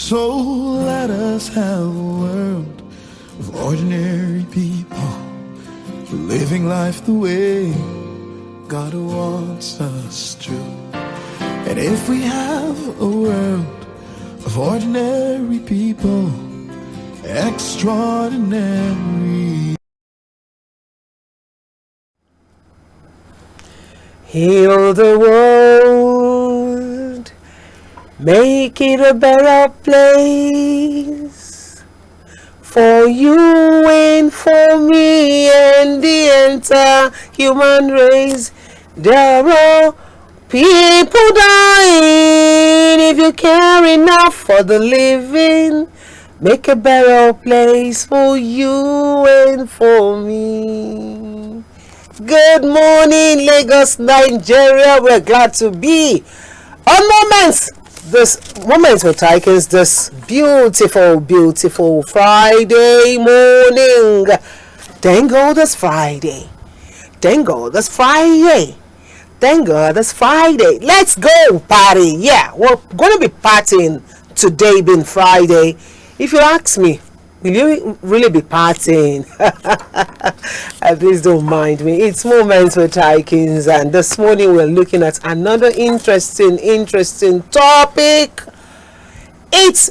So let us have a world of ordinary people living life the way God wants us to. And if we have a world of ordinary people, extraordinary. Heal the world, make it a better place for you and for me and the entire human race. There are people dying. If you care enough for the living, make a better place for you and for me. Good morning, Lagos, Nigeria. We're glad to be on Moments with Taikins this beautiful Friday morning. Thank God it's Friday. Thank God it's Friday. Thank God it's Friday. Let's go party. Yeah, we're going to be partying today being Friday. If you ask me, will you really be partying? Please don't mind me. It's Moments with Taikins, and this morning we're looking at another interesting topic. It's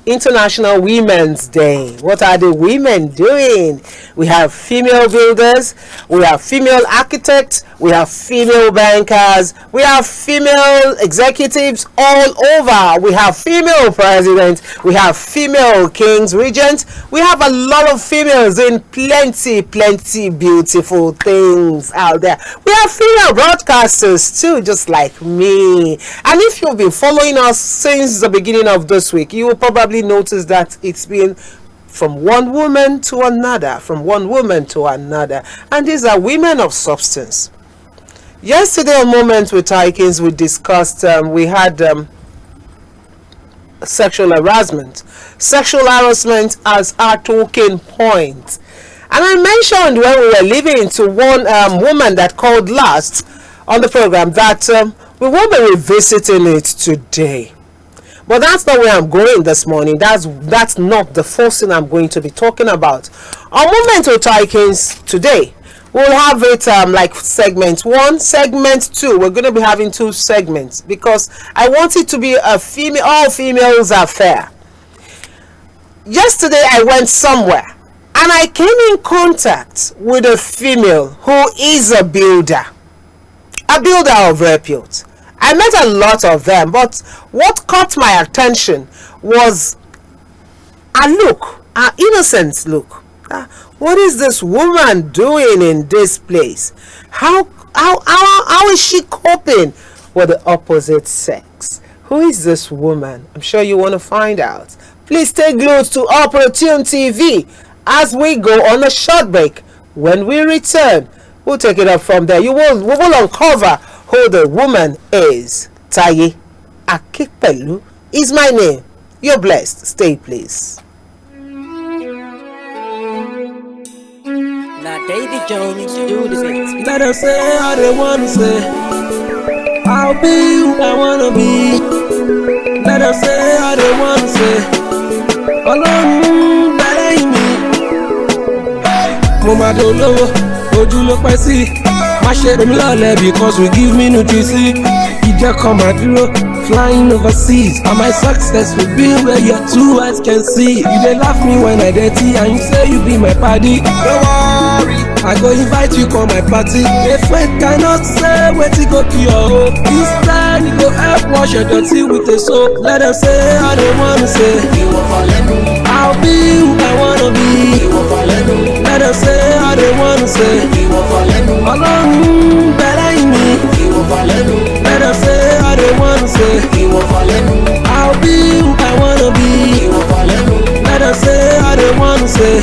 International Women's Day. What are the women doing? We have female builders, we have female architects, we have female bankers, we have female executives all over. We have female presidents, we have female kings, regents. We have a lot of females doing plenty beautiful things out there. We have female broadcasters too, just like me. And if you've been following us since the beginning of this week, you will probably notice that it's been from one woman to another, and these are women of substance. Yesterday on Moments with Taikins, we discussed, we had sexual harassment as our talking point. And I mentioned when we were leaving to one woman that called last on the program that we won't be revisiting it today. But that's not where I'm going this morning. That's not the first thing I'm going to be talking about. On Moment with Taikins today, we'll have it like segment 1, segment 2. We're going to be having 2 segments because I want it to be a female, all females are fair. Yesterday I went somewhere and I came in contact with a female who is a builder of repute. I met a lot of them, but what caught my attention was a look, an innocent look. What is this woman doing in this place? How is she coping with the opposite sex? Who is this woman? I'm sure you want to find out. Please stay glued to Opportune TV as we go on a short break. When we return, we'll take it up from there. We will uncover who the woman is. Taye Akikpelu is my name. You're blessed. Stay, please. Now David Jones do the things. Let them say how they wanna say. I'll be who I wanna be. Let them say how they wanna say. Ọlọ́run bẹ̀rẹ̀ mi. Mo máa dolówó, ojú ló pẹ́ sí. Má ṣe rẹ̀ mí lọ́lẹ̀ because we give me nutrition. Ìjẹ́ kan máa dúró, flying overseas. And my success will be where your 2 eyes can see. You dey laugh me when I dirty and you say you be my paddy. Don't worry, I go invite you come my party. If faith cannot say wetin go kill your hope, instead you go help wash your dirty with a soap. Let them say how they wanna say. I'll be who I wanna be. Let them say how they wanna say. Ọlọ́run bẹ̀rẹ̀ mi. Let them say how they wanna say. I'll be who I wanna be. Let them say how they wanna say.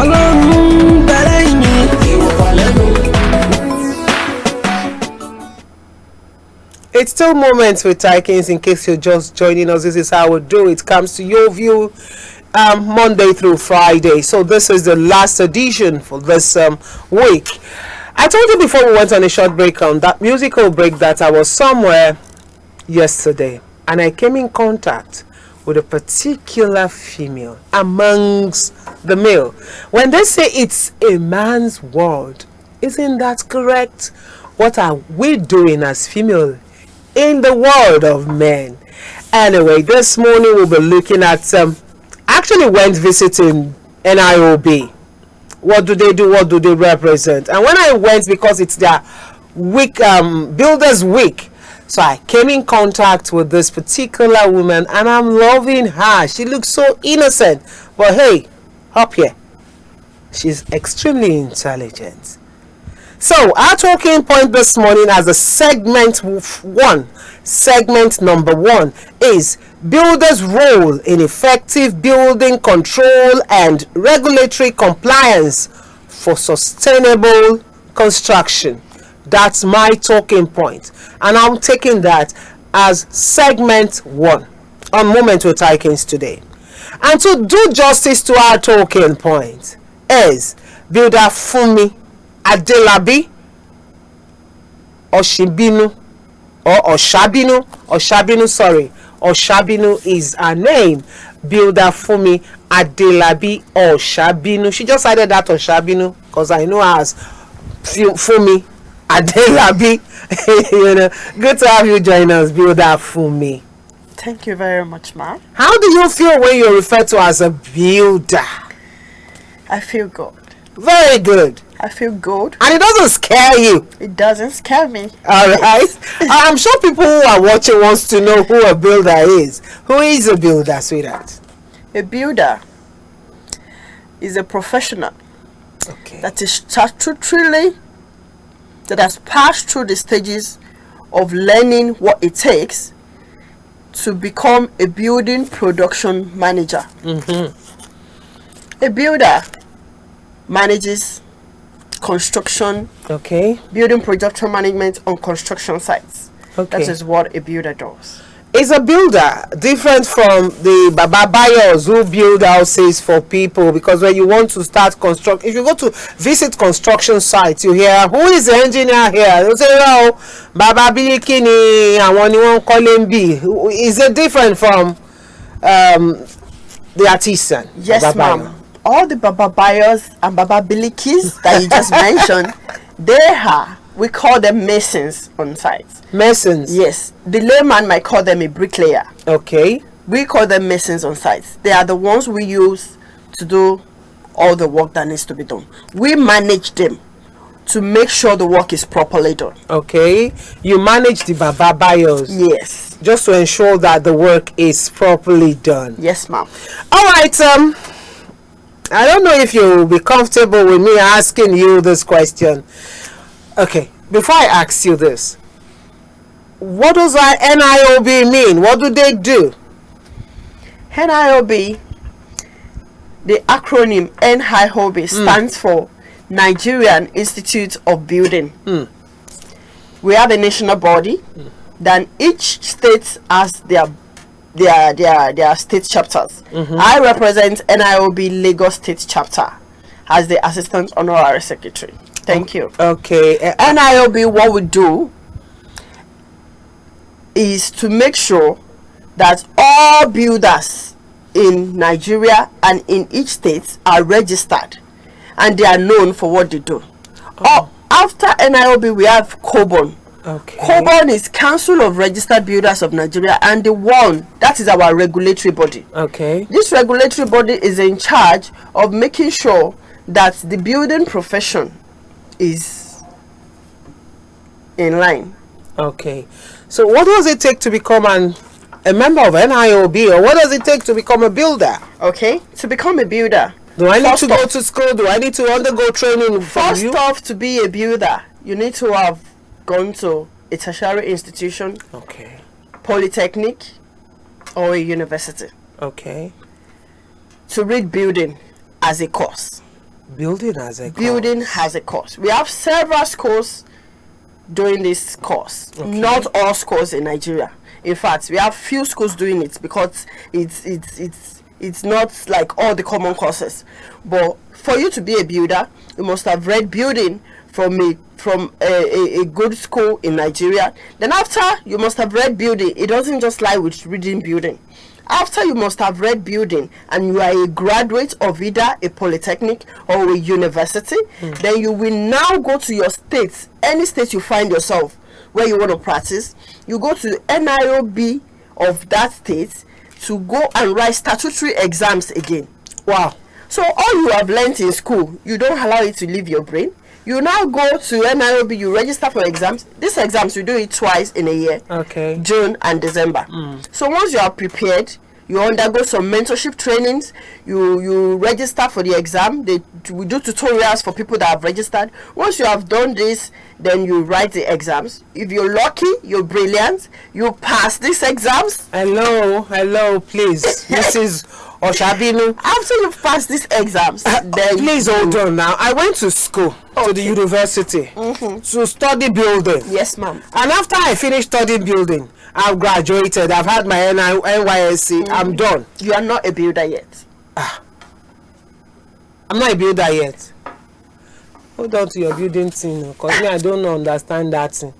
Ọlọ́run bẹ̀rẹ̀ mi. It's still Moments with Taikins. In case you're just joining us, this is how we do it. Comes to your view Monday through Friday. So this is the last edition for this week. I told you before we went on a short break on that musical break that I was somewhere yesterday. and I came in contact with a particular female amongst the male. When they say it's a man's world, isn't that correct? What are we doing as female in the world of men? Anyway, this morning we'll be looking at actually went visiting NIOB. What do they do? What do they represent? And when I went, because it's their week, Builders Week, so I came in contact with this particular woman, and I'm loving her. She looks so innocent, but hey, up here, she's extremely intelligent. So our talking point this morning as a segment number one is builders' role in effective building control and regulatory compliance for sustainable construction. That's my talking point, and I'm taking that as segment one on Moment with Taikins today. And to do justice to our talking point is Builder Fumi Adelabi Oshabinu is her name. Builder Fumi Adelabi Oshabinu. She just added that Oshabinu because I know her as Fumi Adelabi. Good to have you join us, Builder Fumi. Thank you very much, ma'am. How do you feel when you're referred to as a builder? I feel good. Very good. I feel good. And it doesn't scare you. It doesn't scare me. Alright. I'm sure people who are watching wants to know who a builder is. Who is a builder, sweetheart? A builder is a professional that is statutorily, that has passed through the stages of learning what it takes to become a building production manager. A builder manages construction, building production management on construction sites. That is what a builder does. Is a builder different from the Baba buyers who build houses for people? Because when you want to start construct, if you go to visit construction sites, you hear, who is the engineer here? They'll say, oh, Baba Bilikini, and one you want call him B. Is it different from the artisan? Yes, ma'am. All the Baba buyers and Baba Bilikis that you just mentioned, we call them masons on site. Masons? Yes. The layman might call them a bricklayer. Okay. We call them masons on site. They are the ones we use to do all the work that needs to be done. We manage them to make sure the work is properly done. Okay. You manage the Baba buyers? Yes. Just to ensure that the work is properly done? Yes, ma'am. Alright, I don't know if you'll be comfortable with me asking you this question. Okay, before I ask you this, what does our NIOB mean? What do they do? NIOB, the acronym NIOB stands for Nigerian Institute of Building. We have a national body. Then each state has their state chapters. I represent NIOB Lagos State Chapter as the Assistant Honorary Secretary. Thank you. Okay. NIOB, what we do is to make sure that all builders in Nigeria and in each state are registered and they are known for what they do. After NIOB, we have COBON. COBON is Council of Registered Builders of Nigeria, and the one that is our regulatory body. This regulatory body is in charge of making sure that the building profession is in line. So what does it take to become a member of NIOB, or what does it take to become a builder? To become a builder, do I need to go to school? Do I need to undergo training? First off, to be a builder, you need to have gone to a tertiary institution, polytechnic, or a university. To read building as a course. Building as a course. Building has a course. We have several schools doing this course. Not all schools in Nigeria. In fact, we have few schools doing it because it's not like all the common courses. But for you to be a builder, you must have read building from a good school in Nigeria. Then after, you must have read building. It doesn't just lie with reading building. After you must have read building and you are a graduate of either a polytechnic or a university, then you will now go to your state, any state you find yourself where you want to practice. You go to the NIOB of that state to go and write statutory exams again. Wow. So all you have learnt in school, you don't allow it to leave your brain. You now go to NIOB, you register for exams. These exams, you do it twice in a year. Okay. June and December. So once you are prepared, you undergo some mentorship trainings. You register for the exam. We do tutorials for people that have registered. Once you have done this, then you write the exams. If you're lucky, you're brilliant, you pass these exams. Hello, please. Mrs. Oshabinu. After you pass these exams, then please hold on now. I went to school, to the university, to study building. Yes, ma'am. And after I finished studying building, I've graduated. I've had my NYSC. I'm done. You are not a builder yet. I'm not a builder yet. Hold on to your building thing, because I don't understand that thing.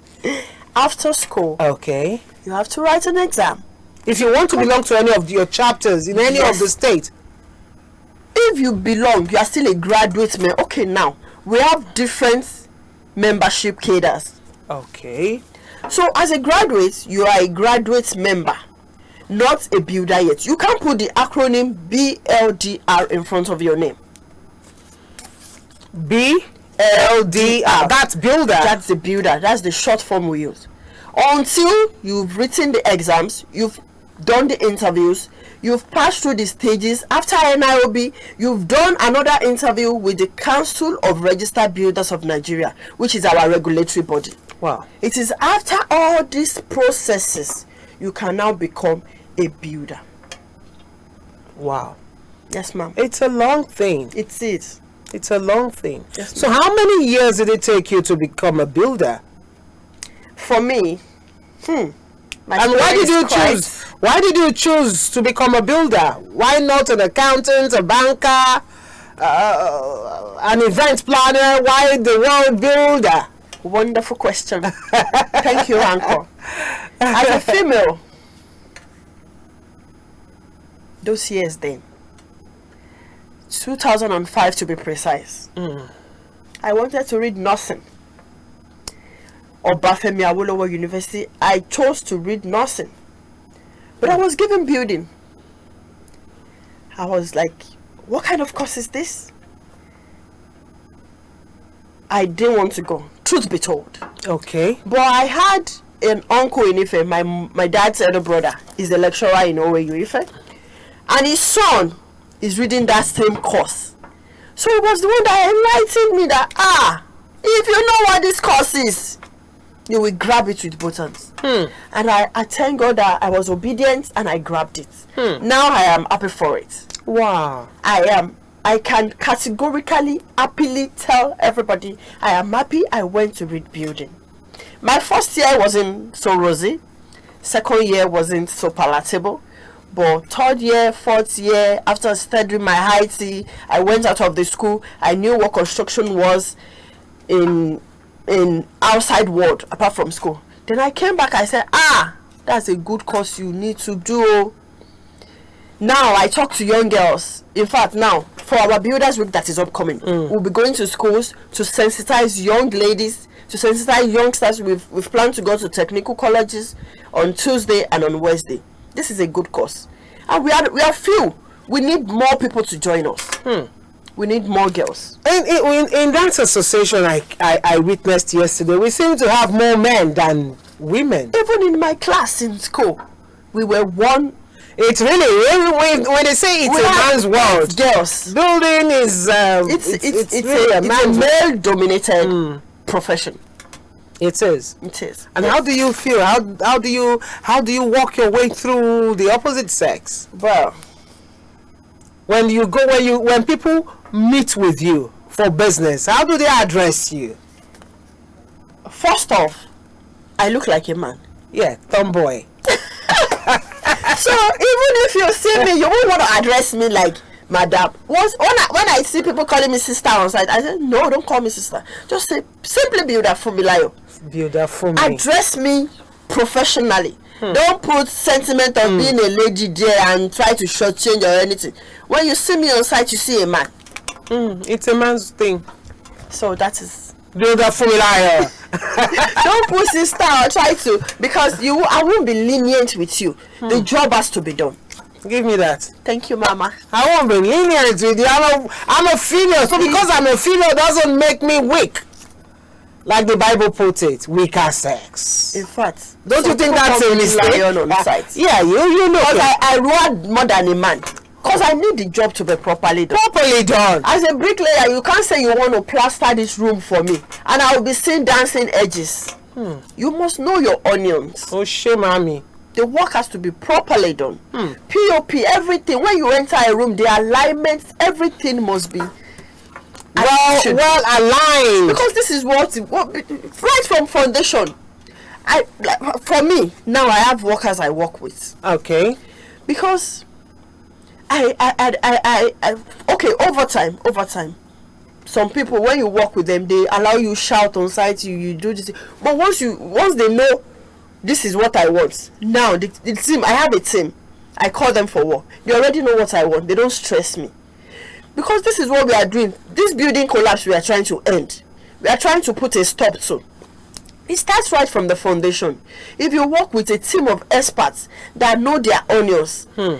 After school, okay, you have to write an exam. If you want to belong to any of your chapters in any of the state. If you belong, you are still a graduate man. Okay, now we have different membership cadres. Okay. So as a graduate, you are a graduate member, not a builder yet. You can't put the acronym BLDR in front of your name. BLDR. That's builder. That's the builder. That's the short form we use. Until you've written the exams, you've done the interviews, you've passed through the stages. After NIOB, you've done another interview with the Council of Registered Builders of Nigeria, which is our regulatory body. Wow. It is after all these processes you can now become a builder. Wow. Yes, ma'am. It's a long thing. It is. It's a long thing. Yes, so how many years did it take you to become a builder? For me, and why did you choose? Why did you choose to become a builder? Why not an accountant, a banker, an event planner? Why the word builder? Wonderful question. Thank you, Uncle. As a female, those years then, 2005 to be precise, I wanted to read nursing. Obafemi Awolowo University, I chose to read nursing. But I was given building. I was like, what kind of course is this? I didn't want to go, truth be told. Okay. But I had an uncle in Ife, my dad's elder brother is a lecturer in OAU Ife. And his son is reading that same course. So it was the one that enlightened me that, if you know what this course is, you will grab it with both hands. And I thank God that I was obedient and I grabbed it. Now I am happy for it. Wow. I am. I can categorically, happily tell everybody I am happy I went to read building. My first year wasn't so rosy. Second year wasn't so palatable. But third year, fourth year, after studying my IT, I went out of the school. I knew what construction was in outside world apart from school. Then I came back, I said, that's a good course you need to do. Now I talk to young girls. In fact, now for our builders week that is upcoming, we'll be going to schools to sensitize young ladies, to sensitize youngsters. We've planned to go to technical colleges on Tuesday and on Wednesday. This is a good course, and we are few. We need more people to join us. We need more girls. In that association I witnessed yesterday, we seem to have more men than women. Even in my class in school, we were one. It's really when they say it's a man's world, girls. Building is it's really a male-dominated profession. It is. It is. And how do you feel? How do you walk your way through the opposite sex? Well, when people meet with you for business, how do they address you? First off, I look like a man. Yeah, tomboy. So even if you see me, you won't want to address me like madam. When I see people calling me sister on site, I say, no, don't call me sister. Just say, simply Builder Fumilayo. Builder Fumi. Address me professionally. Don't put sentiment of being a lady there and try to shortchange or anything. When you see me on site, you see a man. It's a man's thing. So that is Builder Fumilayo. don't put sister or try to, because I won't be lenient with you. The job has to be done. Give me that. Thank you, Mama. I won't be lenient with you. I'm a female, so because I'm a female doesn't make me weak. Like the Bible puts it, weaker sex. In fact, don't you think that's a mistake? On site. Yeah, you know. Because I run more than a man. Because I need the job to be properly done. Properly done. As a bricklayer, you can't say you want to plaster this room for me, and I will be seeing dancing edges. You must know your onions. Oh, shame, mommy. The work has to be properly done. POP, everything. When you enter a room, the alignment, everything must be well aligned. Because this is what right from foundation. For me now, I have workers I work with. Okay. Because okay, over time. Some people, when you work with them, they allow you shout on site. You do this, but once they know this is what I want. Now the team, I have a team. I call them for work. They already know what I want. They don't stress me. Because this is what we are doing. This building collapse we are trying to end. We are trying to put a stop to. It starts right from the foundation. If you work with a team of experts that know their onions, and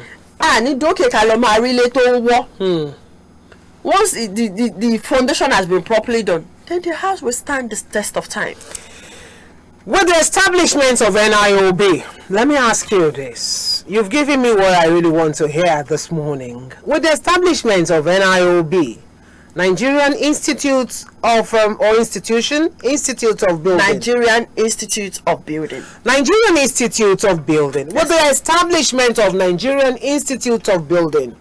once the foundation has been properly done, then the house will stand the test of time. With the establishment of NIOB, let me ask you this. You've given me what I really want to hear this morning. With the establishment of NIOB, Nigerian Institute of Institute of Building. Nigerian Institute of Building. Nigerian Institute of Building. Yes. With the establishment of Nigerian Institute of Building,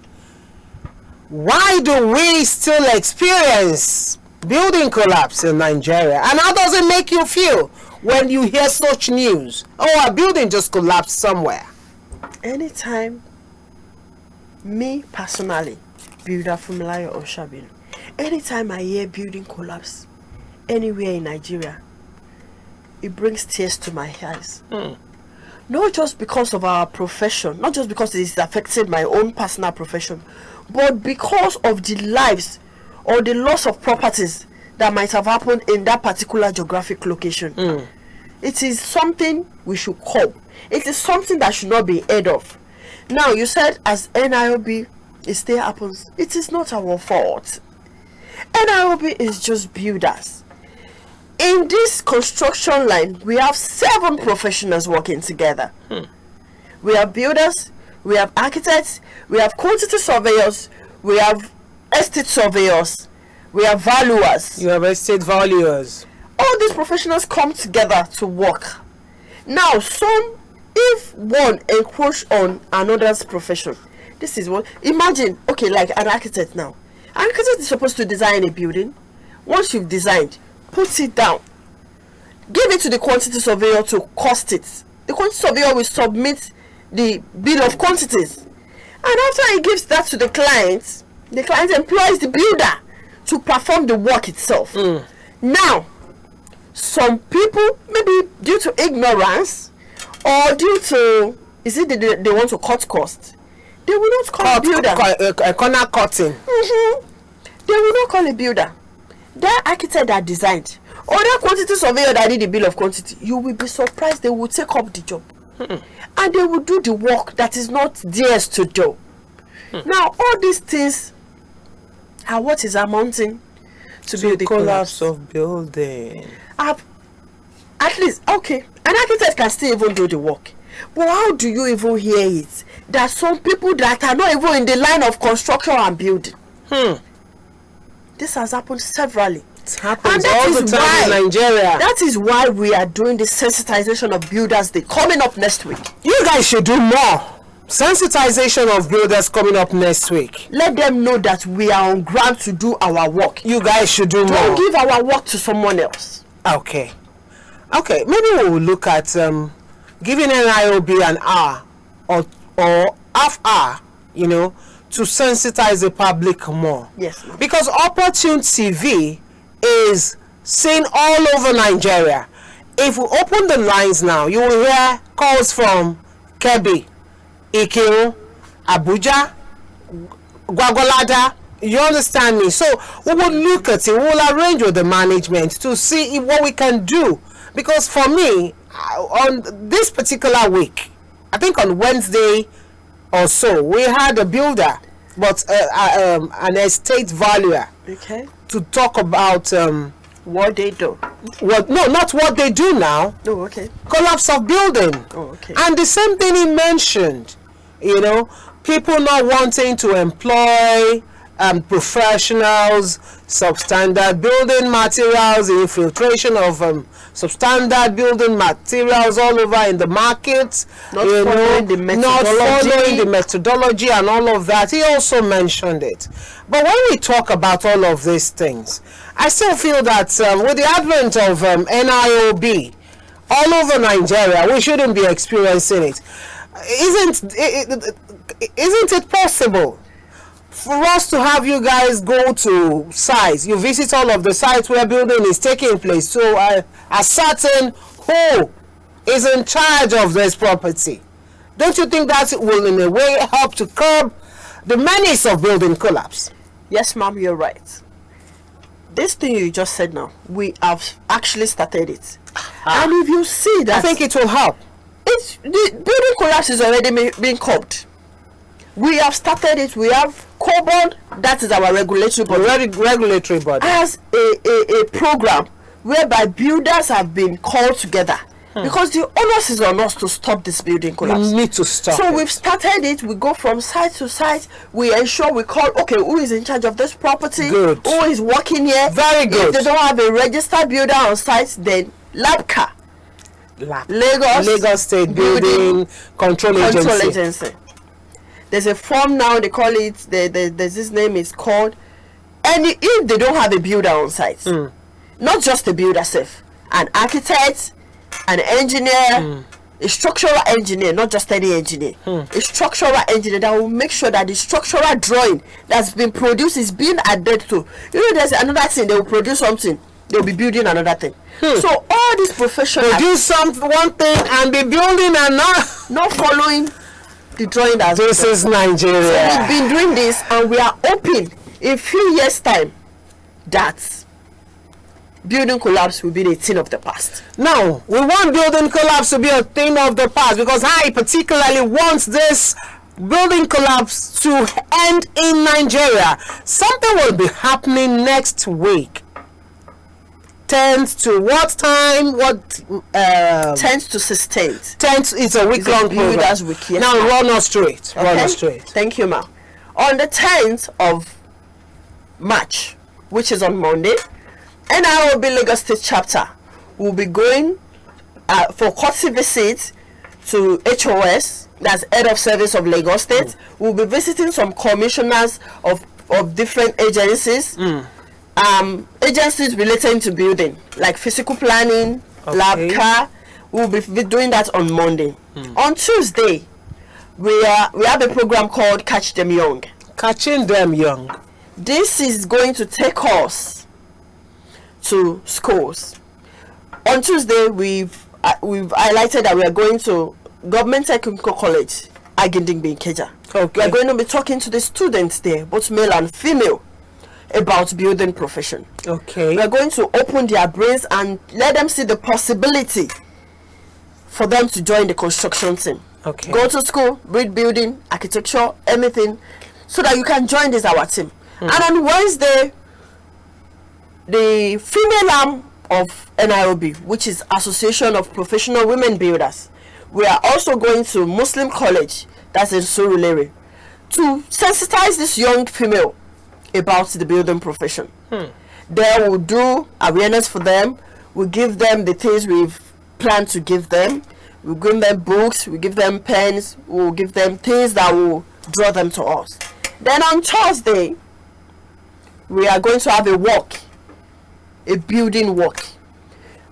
why do we still experience building collapse in Nigeria? And how does it make you feel when you hear such news? Oh, a building just collapsed somewhere. Anytime, me personally, Builder Fumilayo Oshabin, anytime I hear building collapse anywhere in Nigeria, it brings tears to my eyes. Not just because of our profession, not just because it is affecting my own personal profession, but because of the lives or the loss of properties that might have happened in that particular geographic location. It is something we should call. It is something that should not be heard of. Now, you said as NIOB, it still happens. It is not our fault. NIOB is just builders. In this construction line, we have 7 professionals working together. We have builders, we have architects, we have quantity surveyors, we have estate surveyors, we have valuers. You have estate valuers. All these professionals come together to work. Now, if one encroach on another's profession, this is what, imagine, okay, like an architect now. An architect is supposed to design a building. Once you've designed, put it down. Give it to the quantity surveyor to cost it. The quantity surveyor will submit the bill of quantities. And after he gives that to the client employs the builder to perform the work itself. Now, some people, maybe due to ignorance or due to, they want to cut costs, they will not call a builder. Corner cutting. They will not call a builder. That architect that designed, or that quantity surveyor that did the bill of quantity, you will be surprised they will take up the job. And they will do the work that is not theirs to do. Now, all these things are what is amounting to be the collapse of building. At least, okay, an architect can still even do the work. But how do you even hear it? There are some people that are not even in the line of construction and building. This has happened severally. It happens all the time in Nigeria. That is why we are doing the sensitization of builders day coming up next week. You guys should do more. Sensitization of builders coming up next week. Let them know that we are on ground to do our work. You guys should do more. Don't give our work to someone else. Okay, maybe we will look at giving an IOB an hour or half hour, to sensitize the public more. Yes, ma'am. Because Opportune TV is seen all over Nigeria. If we open the lines now, you will hear calls from Kebbi, Ikiru, Abuja, Gwagwalada. You understand me? So we will look at it, we will arrange with the management to see what we can do. Because for me, on this particular week, I think on Wednesday or so, we had a builder, but an estate valuer, Okay. to talk about What they do. not what they do now, Oh, okay. collapse of building. Oh, okay. And the same thing he mentioned, people not wanting to employ professionals, substandard building materials, infiltration of substandard building materials all over in the market, Not following the not methodology. following the methodology and all of that. He also mentioned it. But when we talk about all of these things, I still feel that with the advent of NIOB all over Nigeria, we shouldn't be experiencing it. Isn't it possible for us to have you guys go to sites? You visit all of the sites where building is taking place, so a certain who is in charge of this property. Don't you think that will in a way help to curb the menace of building collapse? Yes, ma'am, you're right. This thing you just said now, we have actually started it. And if you see that, I think it will help. the building collapse is already being curbed. We have started it. We have COBOD, that is our regulatory body, Regulatory body. as a program whereby builders have been called together because the onus is on us to stop this building collapse. You need to stop So it. we've started it. We go from site to site. We ensure we call, okay, who is in charge of this property? Good. Who is working here? Very good. If they don't have a registered builder on site, then LABCA, Lagos State Building Control Agency. There's a form now, they call it, there's this name is called, and if they don't have a builder on site, not just a builder self, an architect, an engineer, a structural engineer, not just any engineer, a structural engineer that will make sure that the structural drawing that's been produced is being adhered to. There's another thing, they will produce something, they'll be building another thing. So all these professionals Do one thing and be building another. not following the drawing that's This is We've Nigeria. been doing this, and we are hoping in a few years' time that building collapse will be a thing of the past. Now, we want building collapse to be a thing of the past because I particularly want this building collapse to end in Nigeria. Something will be happening next week. Tends to what time? What 10th to 16th. 10th is a week long program. Builders Week, yes, Now ma'am. run us straight. Run Okay? us straight. Thank you, ma'am. On the 10th of March, which is on Monday, NIOB Lagos State Chapter will be going for courtesy visit to HOS, that's Head of Service of Lagos State. We'll be visiting some commissioners of different agencies. Agencies relating to building, like physical planning, LABCA. We'll be doing that on Monday. On Tuesday, we have a program called Catch Them Young. Catching them young. This is going to take us to schools. On Tuesday, we've highlighted that we are going to Government Technical College, Agindingbe, Ikeja. Okay. We are going to be talking to the students there, both male and female, about building profession. Okay. We are going to open their brains and let them see the possibility for them to join the construction team. Okay. Go to school, read building, architecture, anything, so that you can join this our team. And on Wednesday, the female arm of NIOB, which is Association of Professional Women Builders, we are also going to Muslim College, that's in Surulere, to sensitize this young female about the building profession. There we'll do awareness for them. We'll give them the things we've planned to give them. We'll give them books, we'll give them pens, we'll give them things that will draw them to us. Then on Thursday, we are going to have a walk, a building walk.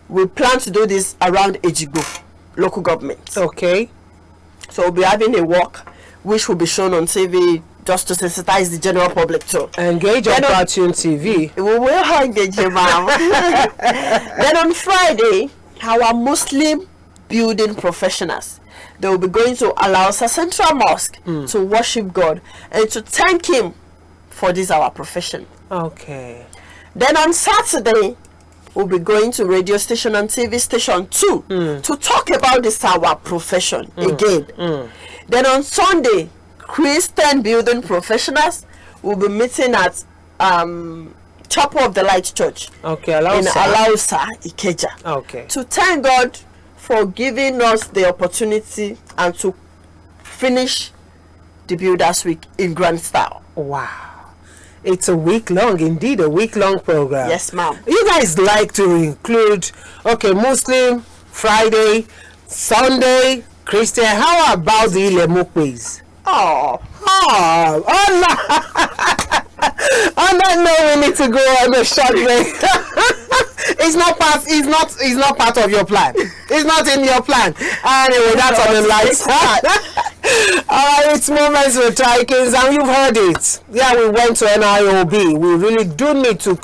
We plan to do this around Ejigbo local government. Okay. So we'll be having a walk which will be shown on TV, just to sensitize the general public too. Engage on Cartoon TV. We will engage you, ma'am. Then on Friday, our Muslim building professionals, they will be going to Alausa Central Mosque to worship God and to thank Him for this our profession. Okay. Then on Saturday, we'll be going to radio station and TV station too to talk about this our profession again. Then on Sunday, Christian building professionals will be meeting at Chapel of the Light Church. Okay, in Alausa, Ikeja. Okay. To thank God for giving us the opportunity and to finish the Builders Week in grand style. Wow. It's a week long, indeed, a week long program. Yes, ma'am. You guys like to include, okay, Muslim, Friday, Sunday, Christian. How about the Ilemukwe's? Oh, on that note, we need to go on a short break. It's not part of your plan. It's not in your plan. Anyway, that's on the light side. It's Moments with Taikins, and you've heard it. Yeah, we went to NIOB. We really do need to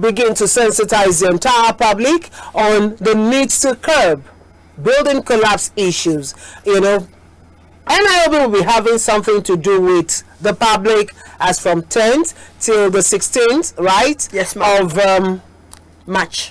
begin to sensitize the entire public on the needs to curb building collapse issues. You know, NIOB will be having something to do with the public as from 10th till the 16th, right? Yes, ma'am. Of March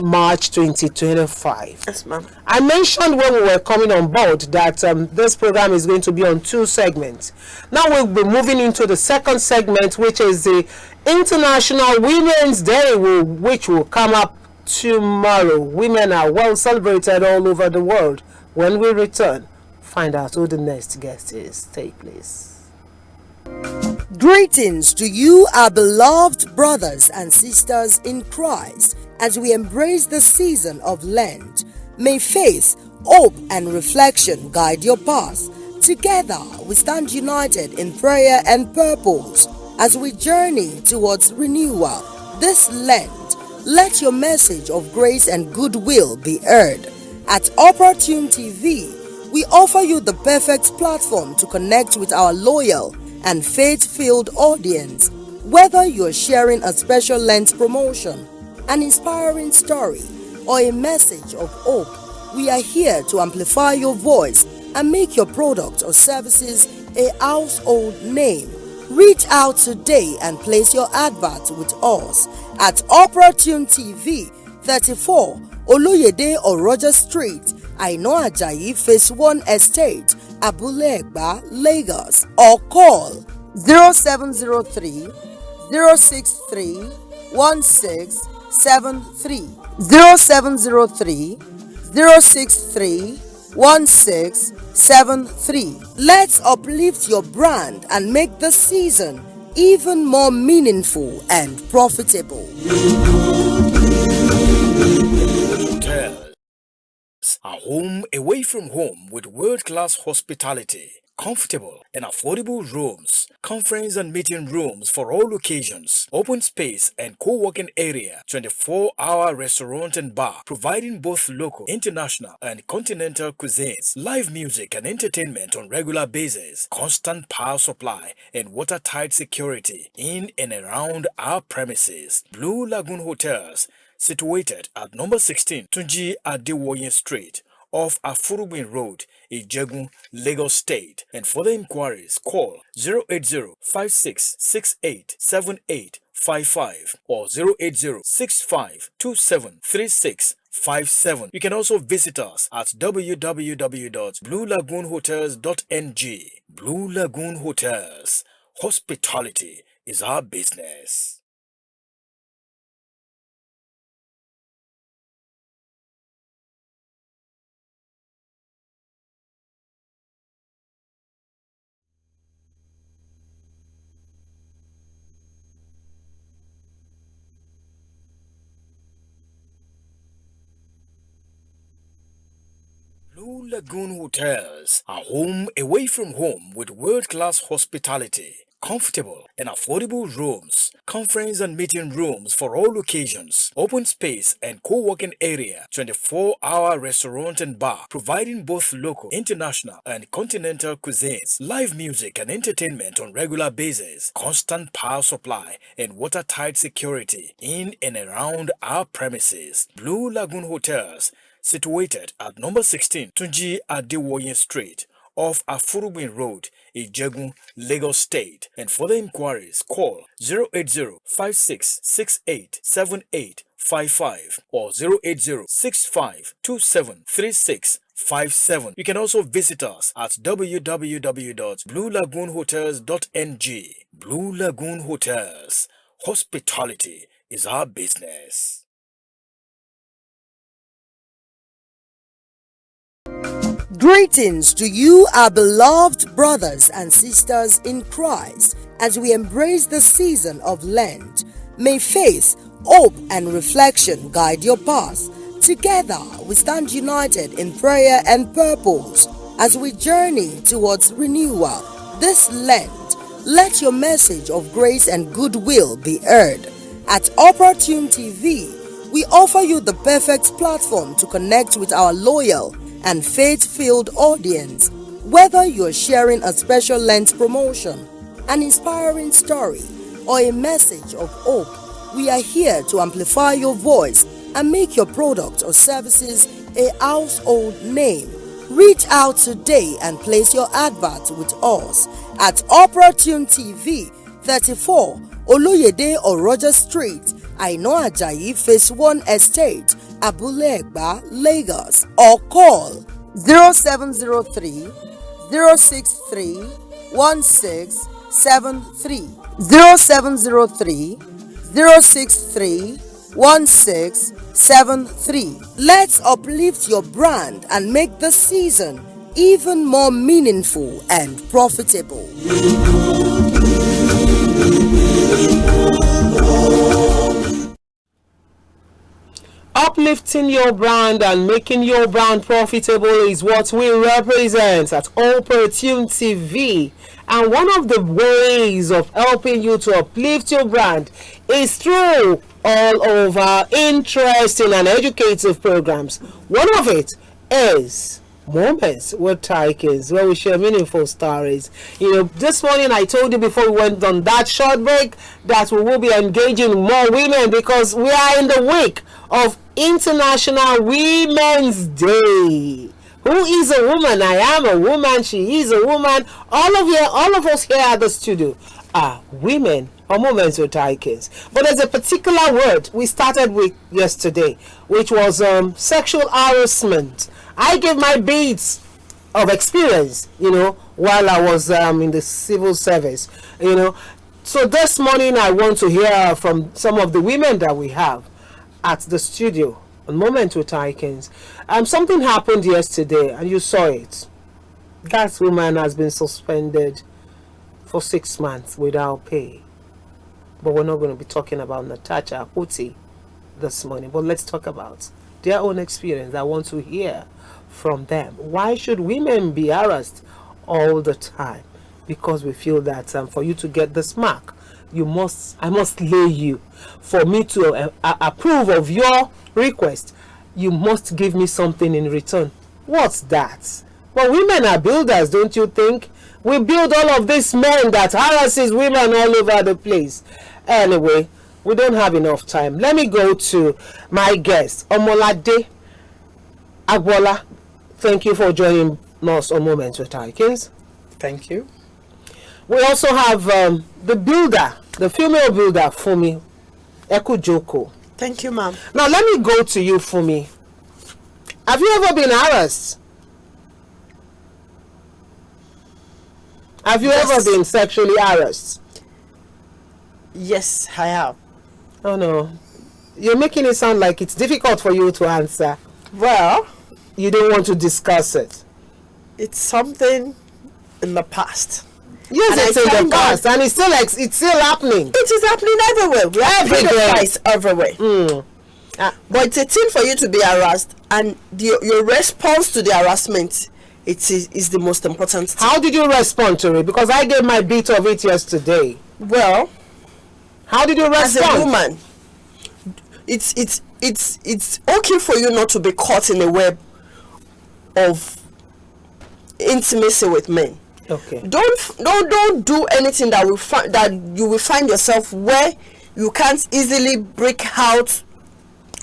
2025. Yes, ma'am. I mentioned when we were coming on board that this program is going to be on 2 segments. Now we'll be moving into the second segment, which is the International Women's Day, which will come up tomorrow. Women are well celebrated all over the world. When we return, find out who the next guest is. Take place. Greetings to you, our beloved brothers and sisters in Christ, as we embrace the season of Lent. May faith, hope, and reflection guide your path. Together, we stand united in prayer and purpose as we journey towards renewal. This Lent, let your message of grace and goodwill be heard. At Opportune TV, we offer you the perfect platform to connect with our loyal and faith-filled audience. Whether you're sharing a special Lent promotion, an inspiring story, or a message of hope, we are here to amplify your voice and make your product or services a household name. Reach out today and place your advert with us at Opportune TV, 34 Oluyede Oroja Street, Aino Ajayi, Phase 1 Estate, Abule Egba, Lagos, or call 0703 063 1673 0703 063 1673. Let's uplift your brand and make the season even more meaningful and profitable. A home away from home with world-class hospitality, comfortable and affordable rooms, conference and meeting rooms for all occasions, open space and co-working area, 24-hour restaurant and bar, providing both local, international and continental cuisines, live music and entertainment on regular basis, constant power supply and watertight security in and around our premises. Blue Lagoon Hotels, situated at number 16 Tunji Adewoye Street, off Afurubin Road, Ijegun, Lagos State. And for the inquiries, call 080-5668-7855 or 080-6527-3657. You can also visit us at www.bluelagoonhotels.ng. Blue Lagoon Hotels. Hospitality is our business. Blue Lagoon Hotels, a home away from home with world-class hospitality, comfortable and affordable rooms, conference and meeting rooms for all occasions, open space and co-working area, 24-hour restaurant and bar, providing both local, international and continental cuisines, live music and entertainment on regular basis, constant power supply and watertight security in and around our premises. Blue Lagoon Hotels, situated at number 16 Tunji Adewoye Street, off Afurubin Road, Ijegun, Lagos State. And for the inquiries, call 080-5668-7855 or 080-6527-3657. You can also visit us at www.bluelagoonhotels.ng. Blue Lagoon Hotels. Hospitality is our business. Greetings to you, our beloved brothers and sisters in Christ, as we embrace the season of Lent. May faith, hope, and reflection guide your path. Together, we stand united in prayer and purpose as we journey towards renewal. This Lent, let your message of grace and goodwill be heard. At Opportune TV, we offer you the perfect platform to connect with our loyal and faith-filled audience. Whether you're sharing a special Lent promotion, an inspiring story, or a message of hope, we are here to amplify your voice and make your product or services a household name. Reach out today and place your advert with us at Opportune TV, 34 Oluyede Oroja Street, Aino Ajayi, Phase 1 Estate, Abule Egba, Lagos, or call 0703 063 1673 0703 063 1673. Let's uplift your brand and make the season even more meaningful and profitable. Uplifting your brand and making your brand profitable is what we represent at Opportune TV. And one of the ways of helping you to uplift your brand is through all of our interesting and educative programs. One of it is Moments with Taikins, where we share meaningful stories. This morning I told you before we went on that short break that we will be engaging more women because we are in the week of International Women's Day. Who is a woman? I am a woman. She is a woman. All of us here at the studio are women on Moments with Taikins. But there's a particular word we started with yesterday, which was sexual harassment. I gave my bits of experience, while I was in the civil service, So this morning I want to hear from some of the women that we have at the studio on Moment with Taikins. Something happened yesterday and you saw it. That woman has been suspended for 6 months without pay. But we're not going to be talking about Natasha Huti this morning. But let's talk about their own experience. I want to hear from them. Why should women be harassed all the time? Because we feel that for you to get this mark, I must lay you. For me to approve of your request, you must give me something in return. What's that? Well, women are builders, don't you think? We build all of these men that harasses women all over the place. Anyway, we don't have enough time. Let me go to my guest, Omolade Agbola. Thank you for joining us on Moments with Taikins. Thank you. We also have the builder, the female builder, Fumi Ekujoko. Thank you, ma'am. Now, let me go to you, Fumi. Have you ever been harassed? Have you ever been sexually harassed? Yes, I have. Oh, no. You're making it sound like it's difficult for you to answer. Well, you don't want to discuss it. It's something in the past. Yes, and it's in the past, and it's still happening. It is happening everywhere. We have pedophiles everywhere. But it's a thing for you to be harassed, and your response to the harassment is the most important thing. How did you respond to it? Because I gave my bit of it yesterday. Well, how did you respond? As a woman, it's okay for you not to be caught in a web of intimacy with men. Okay. Don't do anything that you will find yourself where you can't easily break out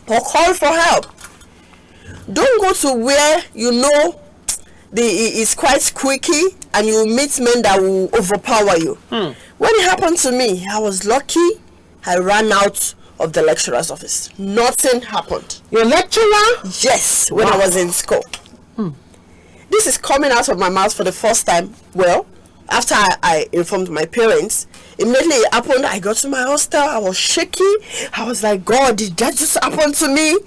or call for help. Don't go to where you know it's quite squeaky and you meet men that will overpower you. When it happened to me, I was lucky. I ran out of the lecturer's office. Nothing happened. Your lecturer? Yes, when I was in school. This is coming out of my mouth for the first time. Well, after I informed my parents, immediately it happened. I got to my hostel. I was shaky. I was like, God, did that just happen to me?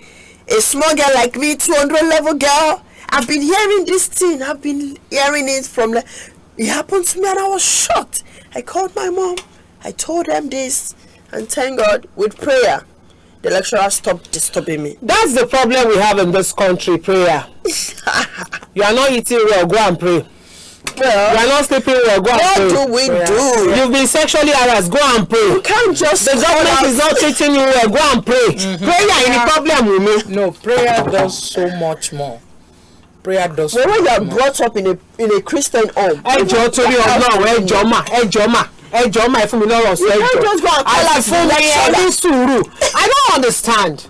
A small girl like me, 200 level girl. I've been hearing this thing. I've been hearing it from... It happened to me and I was shocked. I called my mom. I told them this. And thank God, with prayer, the lecturer stopped disturbing me. That's the problem we have in this country, prayer. You are not eating well, go and pray. Well, you are not sleeping well, go and pray. What do we do? You've been sexually harassed, go and pray. You can't just... The government is not treating you well, go and pray. Prayer is the problem with me. No, prayer does so much more. Prayer does so much more. When you are brought up in a Christian home... I don't understand.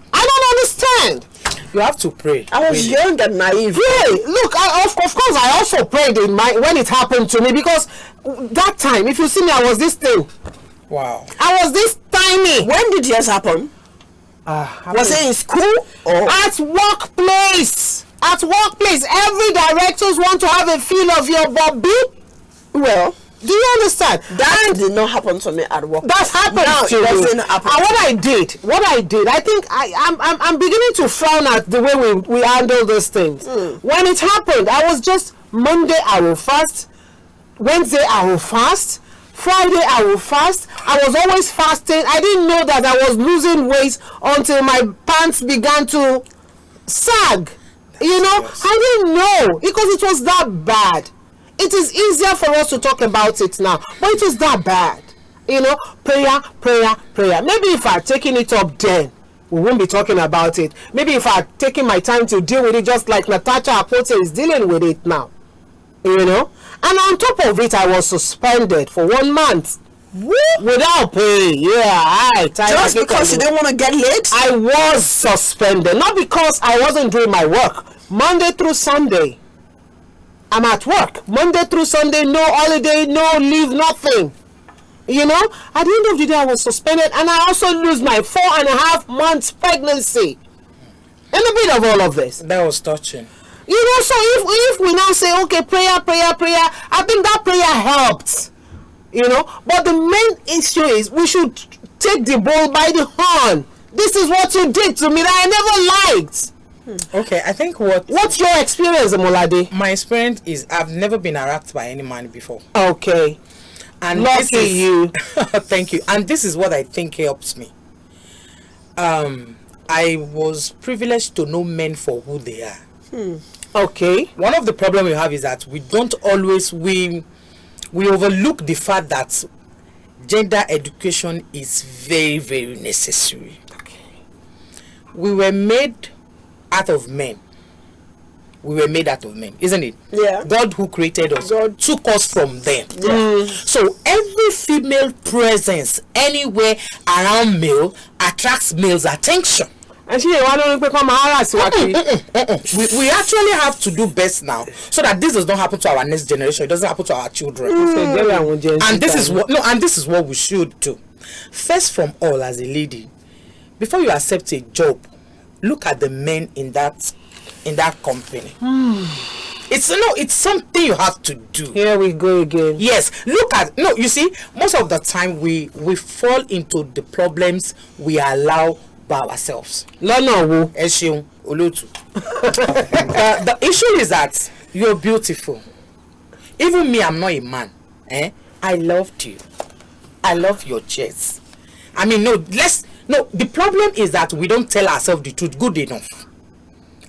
You have to pray. I was young and naive. Pray. Look, of course, I also prayed when it happened to me, because that time, if you see me, I was this thing. Wow. I was this tiny. When did this happen? Was it in school or at workplace? At workplace, every directors want to have a feel of your bobby. Well, do you understand? That did not happen to me at work. That happened to me. And what I did, I think I'm beginning to frown at the way we handle those things. When it happened, I was just Monday I will fast, Wednesday I will fast, Friday I will fast. I was always fasting. I didn't know that I was losing weight until my pants began to sag. I didn't know, because it was that bad. It is easier for us to talk about it now, but it was that bad. Prayer. Maybe if I had taken it up then, we won't be talking about it. Maybe if I had taken my time to deal with it, just like Natasha Apote is dealing with it now. And on top of it, I was suspended for 1 month. Without pay. Just because you didn't want to get late? I was suspended. Not because I wasn't doing my work. Monday through Sunday, I'm at work. Monday through Sunday, no holiday, no leave, nothing. At the end of the day, I was suspended, and I also lose my 4.5 months pregnancy. In the middle of all of this. That was touching. So if we now say, okay, prayer, I think that prayer helped. But the main issue is we should take the bull by the horn. This is what you did to me that I never liked. Okay, I think what's your experience, Molade? My experience is I've never been harassed by any man before. Okay. And lucky you. Thank you. And this is what I think helps me. I was privileged to know men for who they are. Okay. One of the problems we have is that we don't always we overlook the fact that gender education is very, very necessary. Okay. We were made out of men. We were made out of men, isn't it? Yeah. God who created us, God took us from them. Yeah. So every female presence anywhere around male attracts male's attention. And we actually have to do best now so that this does not happen to our next generation. It doesn't happen to our children. And this is what we should do. First from all, as a lady, before you accept a job, look at the men in that company. It's something you have to do. Here we go again. Yes, you see, most of the time we fall into the problems we allow by ourselves. The issue is that you're beautiful. Even me, I'm not a man. I loved you. I love your chest. The problem is that we don't tell ourselves the truth good enough.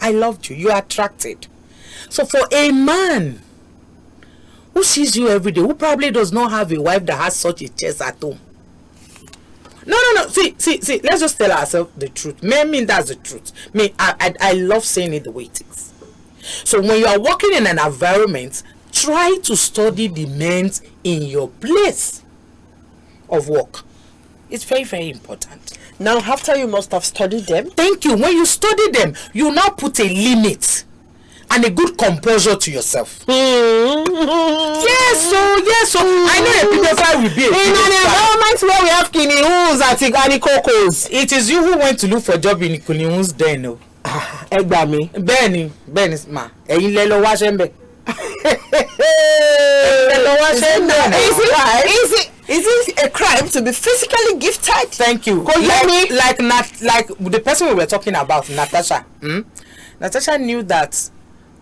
I loved you. You're attracted. So for a man who sees you every day, who probably does not have a wife that has such a chest at home. No. See. Let's just tell ourselves the truth. I mean, that's the truth. I love saying it the way it is. So when you are working in an environment, try to study the men in your place of work. It's very, very important. Now, after you must have studied them. Thank you. When you study them, you now put a limit and a good composure to yourself. Yes, so I know a pedophile will be in an environment where we have kinihuns and kokos. It is you who went to look for a job in kinihuns then. No. Egbami. Benny, ma. Ẹ̀yin lẹ lọ wá ṣe Is it a crime to be physically gifted? Thank you. Like the person we were talking about, Natasha. Natasha knew that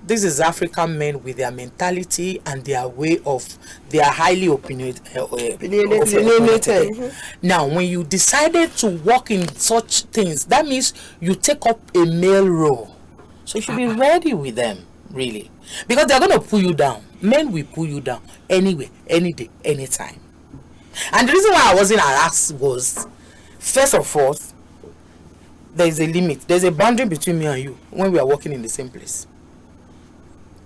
this is African men with their mentality and their way of, they are highly opinionated. Now, when you decided to work in such things, that means you take up a male role. So you should be ready with them, really. Because they're going to pull you down. Men will pull you down anyway, any day, anytime. And the reason why I wasn't harassed was, first of all, there is a limit. There's a boundary between me and you when we are working in the same place.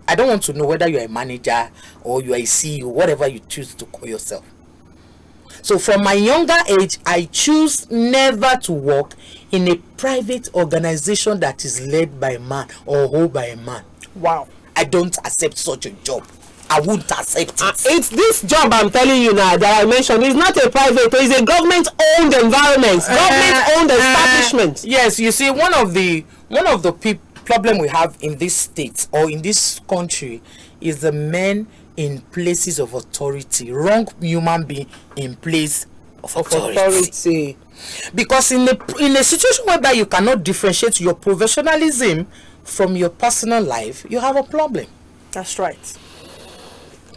I don't want to know whether you're a manager or you are a CEO, whatever you choose to call yourself. So from my younger age, I choose never to work in a private organization that is led by a man or held by a man. Wow. I don't accept such a job. I wouldn't accept it. It's this job I'm telling you now that I mentioned. It's not a private, it's a government-owned environment, government-owned establishment. Yes, you see, one of the problem we have in this state or in this country is the men in places of authority, wrong human being in place of authority. Because in a situation whereby you cannot differentiate your professionalism from your personal life, you have a problem. That's right.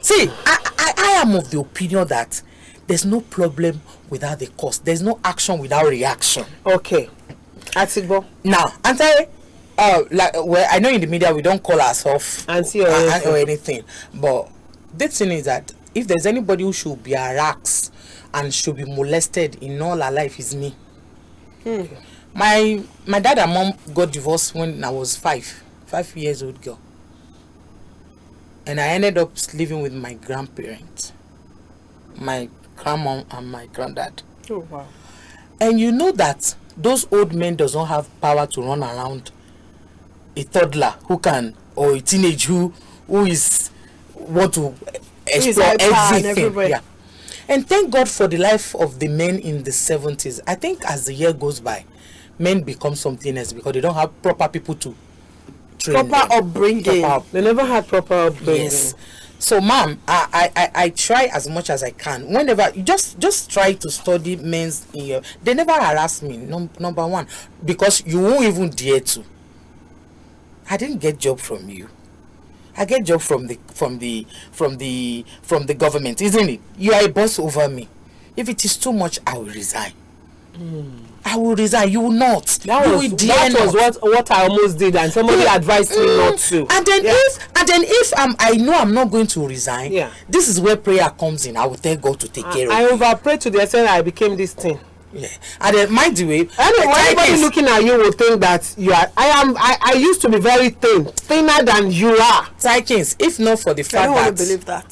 See, I am of the opinion that there's no problem without the cause. There's no action without reaction. Okay. Atigbo. Now, I know in the media we don't call ourselves Auntie or anything, but the thing is that if there's anybody who should be harassed and should be molested in all her life, is me. My dad and mom got divorced when I was 5 years old girl, and I ended up living with my grandparents, my grandmom and my granddad. Oh wow! And you know that those old men does not have power to run around a toddler who can, or a teenage who is want to explore everything. Yeah. And thank God for the life of the men in the 70s. I think as the year goes by, men become something else because they don't have proper people to train proper upbringing. They never had proper upbringing. Yes. So, ma'am, I try as much as I can. Whenever you just try to study men's in your, they never harass me. Number one, because you won't even dare to. I didn't get job from you. I get job from the government, isn't it? You are a boss over me. If it is too much, I will resign. I will resign. You will not. That was what I almost did, and somebody advised me not to. And then if I know I'm not going to resign, this is where prayer comes in. I will tell God to take care of it. I overprayed to the extent I became this thing. Yeah, and then mind the way. Anybody looking at you will think that you are. I used to be very thinner than you are. Taikins, if not for the fact I don't want to believe that.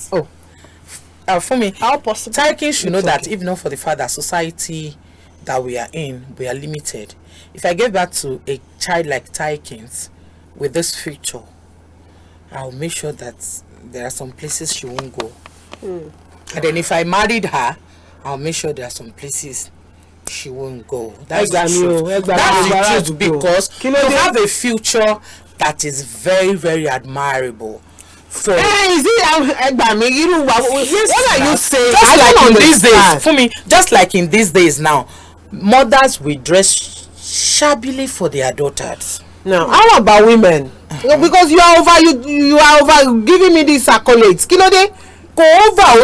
For me, how possible? Taikins should know that if not for the fact that society that we are in, we are limited. If I get back to a child like Taikins with this future, I'll make sure that there are some places she won't go. And then if I married her, I'll make sure there are some places she won't go. That's the truth. That's the truth, because you have a future that is very, very admirable. Is it? What are you saying? Just like in these days, for me, just like in these days now, mothers will dress shabbily for their daughters. Now, how about women? Because you are over giving me these accolades. Go over.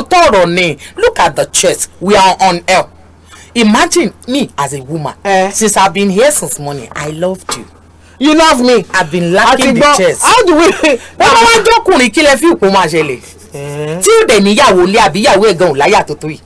Look at the chest. We are on air. Imagine me as a woman. Since I've been here since morning, I loved you. You love me. I've been lacking the chest. How do we? Wọ́n wá jọ́kùnrin kí lẹ fi ìpò máa ṣẹlẹ̀. Tí ó dẹ̀ níyàwó lé àbí ìyàwó ẹ̀gàn ò láyà tó tó yìí.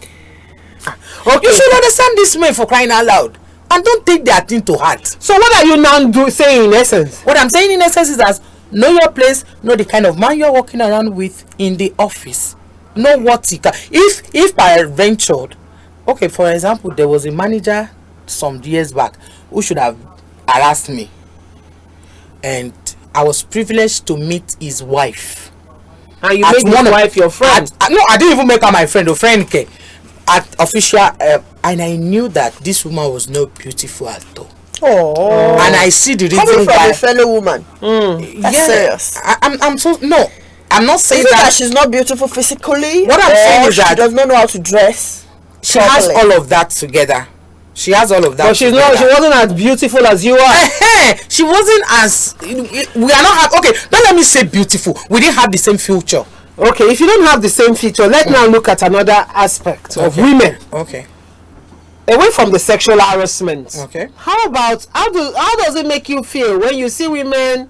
Okay. You should understand this man for crying out loud. And don't take their thing to heart. So what are you now saying in essence? What I'm saying in essence is that know your place, know the kind of man you're walking around with in the office. Know what he can. If peradventure, okay, for example, there was a manager some years back who should have harassed me, and I was privileged to meet his wife. And you made his wife your friend? No, I didn't even make her my friend. A friend, okay. At official, and I knew that this woman was not beautiful at all. Oh. And I see the reason coming from why. a fellow woman. That's serious. I'm so no. I'm not saying that she's not beautiful physically. What I'm saying is that she does not know how to dress. She has all of that together. She has all of that. But she's not. She wasn't as beautiful as you are. She wasn't as. We are not. Okay, don't let me say beautiful. We didn't have the same future. Okay, if you don't have the same feature, let's now look at another aspect of women. Okay. Away from the sexual harassment. Okay. How about how does it make you feel when you see women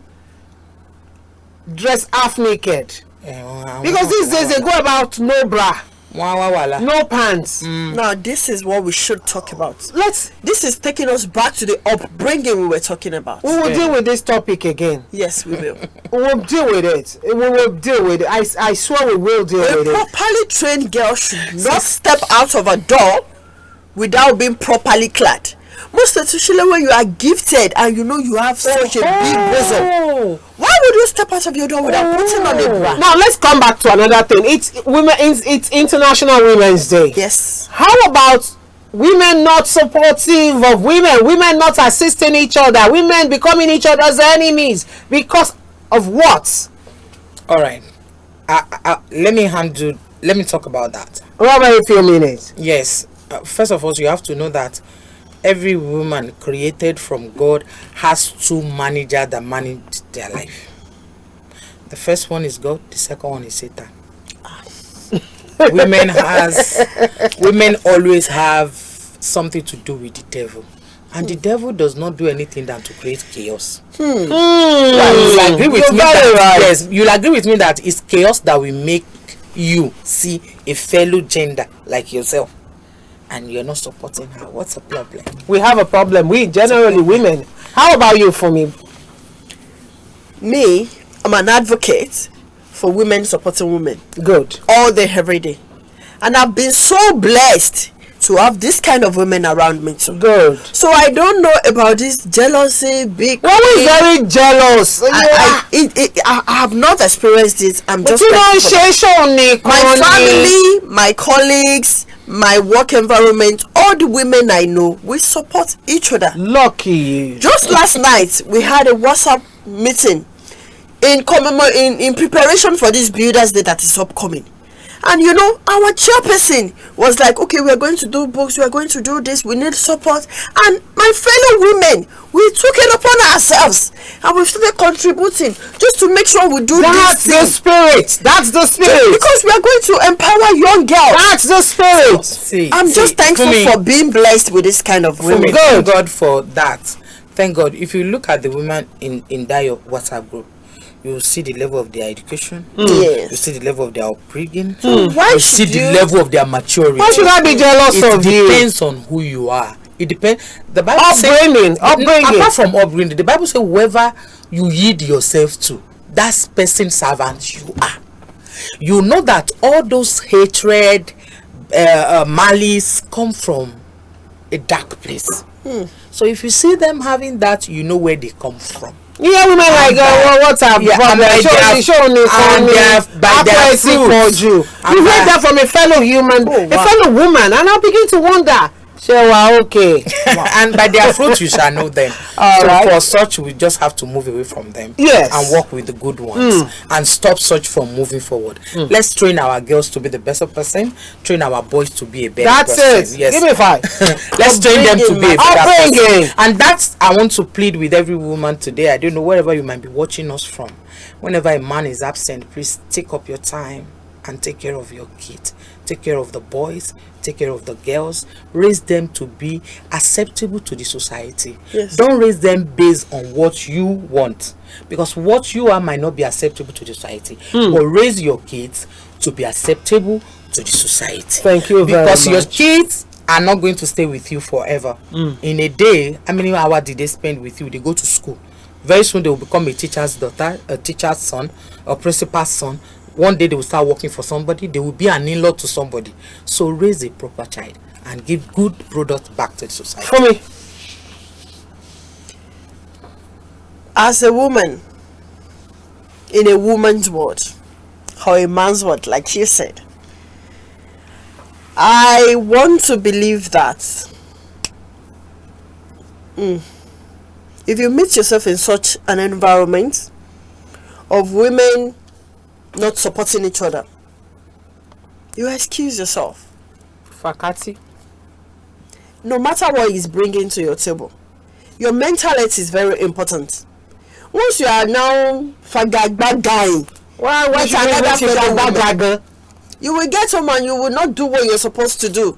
dress half naked? Because these days they go about no bra, no pants. Now this is what we should talk about. This is taking us back to the upbringing we were talking about. We will deal with this topic again. Yes, we will. We will deal with it. We will deal with it. I swear we will deal with it. A properly trained girl should not step out of a door without being properly clad. Most especially when you are gifted and you know you have such a big bosom. Why would you step out of your door without putting on a bra? Now let's come back to another thing. It's International Women's Day. Yes. How about women not supportive of women not assisting each other, women becoming each other's enemies because of what? All right. Let me talk about that. What about a few minutes? Yes. First of all, you have to know that every woman created from God has two managers that manage their life. The first one is God, the second one is Satan. Women always have something to do with the devil. And the devil does not do anything than to create chaos. You'll agree with me that, yes, you'll agree with me that it's chaos that will make you see a fellow gender like yourself. And you're not supporting her. What's the problem? We have a problem. We generally women. How about you, for me? Me, I'm an advocate for women supporting women. Good. All day, every day. And I've been so blessed to have this kind of women around me too. Good. So I don't know about this jealousy, big. One is very jealous. I have not experienced it. I'm but just. My family, my colleagues, my work environment, all the women I know, we support each other. Lucky. Just last night we had a WhatsApp meeting in preparation for this Builders Day that is upcoming. And you know, our chairperson was like, okay, we are going to do books, we are going to do this, we need support. And my fellow women, we took it upon ourselves and we started contributing just to make sure we do this. That's the spirit. Because we are going to empower young girls. That's the spirit. So, I'm just thankful for being blessed with this kind of women. Thank God for that. Thank God. If you look at the women in that WhatsApp group, you see the level of their education. Yes. You see the level of their upbringing. Why you see the level of their maturity. Why should I be jealous of you? It depends on who you are. It depends. The Bible upbringing. Apart from upbringing, the Bible says whoever you yield yourself to, that person's servant you are. You know that all those hatred, malice come from a dark place. So if you see them having that, you know where they come from. Yeah, women like what's up? Yeah, and by their fruit. You heard that from a fellow human, a fellow woman, and I begin to wonder. Okay. And by their fruit you shall know them. For such we just have to move away from them. Yes. And work with the good ones and stop such from moving forward. Let's train our girls to be the better person. Train our boys to be a better person. That's it. Yes. Give me 5. Let's train them to be a better person. And that's I want to plead with every woman today. I don't know wherever you might be watching us from. Whenever a man is absent, please take up your time and take care of your kids. Take care of the boys, take care of the girls. Raise them to be acceptable to the society. Yes. Don't raise them based on what you want, because what you are might not be acceptable to the society. But raise your kids to be acceptable to the society. Thank you very because much. your kids are not going to stay with you forever. In a day, how many hours did they spend with you? They go to school. Very soon they will become a teacher's daughter, a teacher's son, a principal's son. One day they will start working for somebody. They will be an in-law to somebody. So raise a proper child and give good products back to the society. For me, As a woman, in a woman's world, or a man's world, like she said, I want to believe that if you meet yourself in such an environment of women not supporting each other, you excuse yourself. Fakati. No matter what he's bringing to your table, your mental health is very important. Once you are now fagagba guy, Why should I another fellow woman, gaga? you will get home and you will not do what you're supposed to do.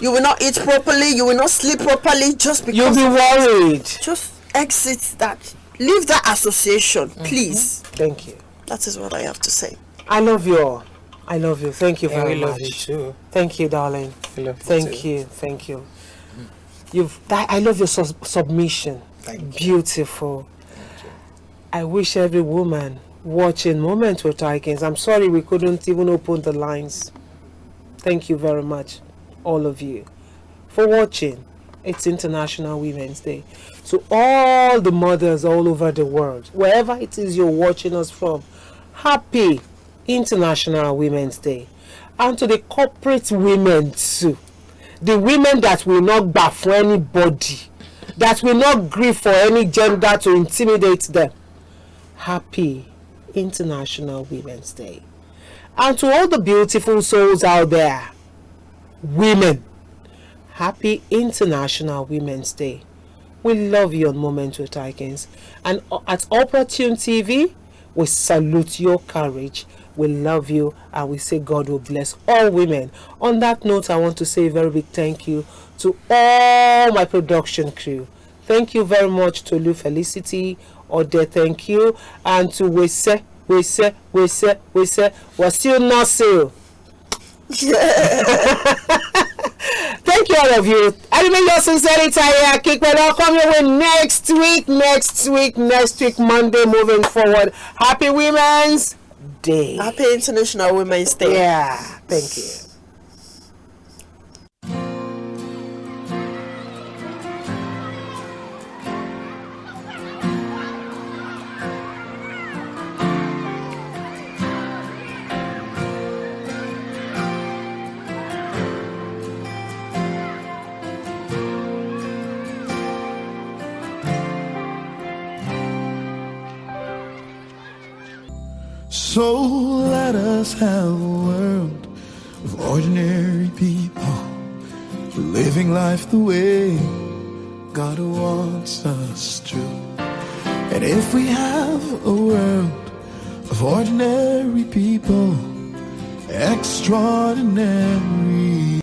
You will not eat properly, you will not sleep properly, just because You'll be worried. just exit that. Leave that association, please. Thank you. That is what I have to say. I love you all. I love you. Thank you Yeah, very we much. love you too. Thank you, darling. We love you Thank too. you. Thank you. I love your submission. Thank you. Beautiful. I wish every woman watching Moment with Taikins. I'm sorry we couldn't even open the lines. Thank you very much, all of you, for watching. It's International Women's Day. To all the mothers all over the world, wherever it is you're watching us from, happy International Women's Day. And to the corporate women too, the women that will not back for anybody, that will not grieve for any gender to intimidate them, happy International Women's Day. And to all the beautiful souls out there, women, happy International Women's Day. We love you on Moment with Taikins. And at Opportune TV, we salute your courage. We love you and we say God will bless all women. On that note, I want to say a very big thank you to all my production crew. Thank you very much to Lu Felicity, Ode, thank you. And to Wese, Wasil Nasil. Thank you, all of you. I remain your sincerely tired. I'll come your way next week, Monday, moving forward. Happy Women's Day. Happy International Women's Day. Yeah, thank you. So let us have a world of ordinary people living life the way God wants us to. And if we have a world of ordinary people, extraordinary